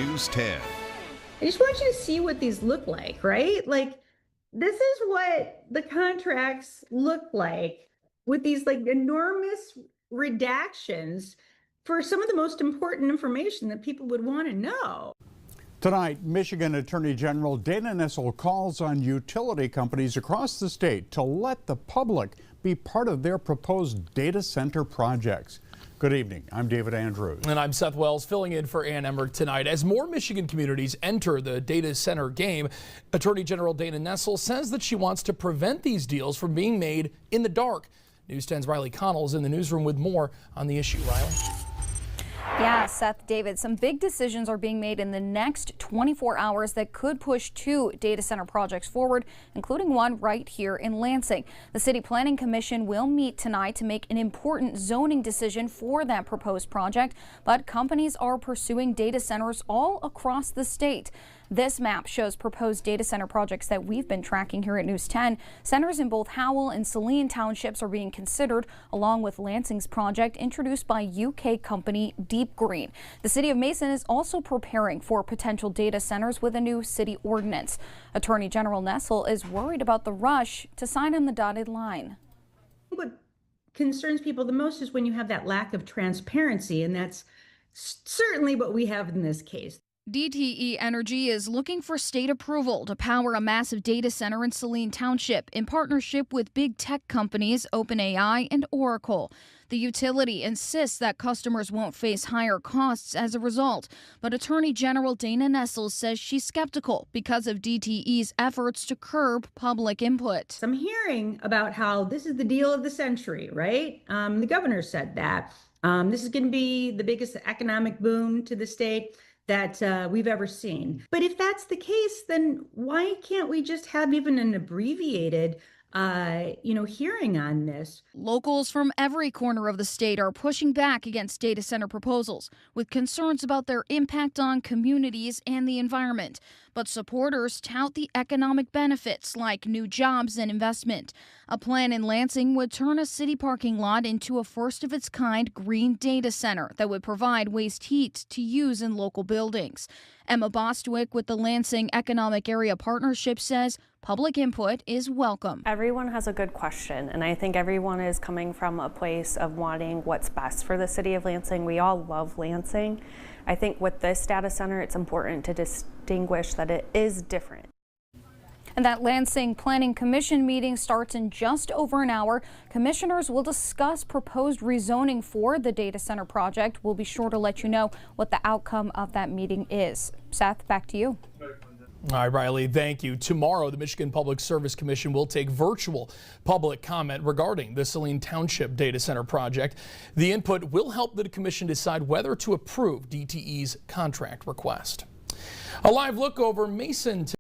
News 10. I just want you to see what these look like, right? Like, this is what the contracts look like with these like enormous redactions for some of the most important information that people would want to know. Tonight, Michigan Attorney General Dana Nessel calls on utility companies across the state to let the public be part of their proposed data center projects. Good evening. I'm David Andrews. And I'm Seth Wells, filling in for Ann Emmerich tonight. As more Michigan communities enter the data center game, Attorney General Dana Nessel says that she wants to prevent these deals from being made in the dark. News 10's Riley Connell is in the newsroom with more on the issue. Riley? Yeah, Seth, David, some big decisions are being made in the next 24 hours that could push 2 data center projects forward, including one right here in Lansing. The City Planning Commission will meet tonight to make an important zoning decision for that proposed project, but companies are pursuing data centers all across the state. This map shows proposed data center projects that we've been tracking here at News 10. Centers in both Howell and Saline townships are being considered, along with Lansing's project introduced by UK company Deep Green. The city of Mason is also preparing for potential data centers with a new city ordinance. Attorney General Nessel is worried about the rush to sign on the dotted line. What concerns people the most is when you have that lack of transparency, and that's certainly what we have in this case. DTE Energy is looking for state approval to power a massive data center in Saline Township in partnership with big tech companies OpenAI and Oracle. The utility insists that customers won't face higher costs as a result, but Attorney General Dana Nessel says she's skeptical because of DTE's efforts to curb public input. I'm hearing about how this is the deal of the century, right? The governor said that. This is going to be the biggest economic boom to the state that we've ever seen. But if that's the case, then why can't we just have even an abbreviated hearing on this? Locals from every corner of the state are pushing back against data center proposals with concerns about their impact on communities and the environment. But supporters tout the economic benefits like new jobs and investment. A plan in Lansing would turn a city parking lot into a first-of-its-kind green data center that would provide waste heat to use in local buildings. Emma Bostwick with the Lansing Economic Area Partnership says public input is welcome. Everyone has a good question, and I think everyone is coming from a place of wanting what's best for the city of Lansing. We all love Lansing. I think with this data center, it's important to distinguish that it is different. And that Lansing Planning Commission meeting starts in just over an hour. Commissioners will discuss proposed rezoning for the data center project. We'll be sure to let you know what the outcome of that meeting is. Seth, back to you. All right, Riley, thank you. Tomorrow, the Michigan Public Service Commission will take virtual public comment regarding the Saline Township data center project. The input will help the commission decide whether to approve DTE's contract request. A live look over Mason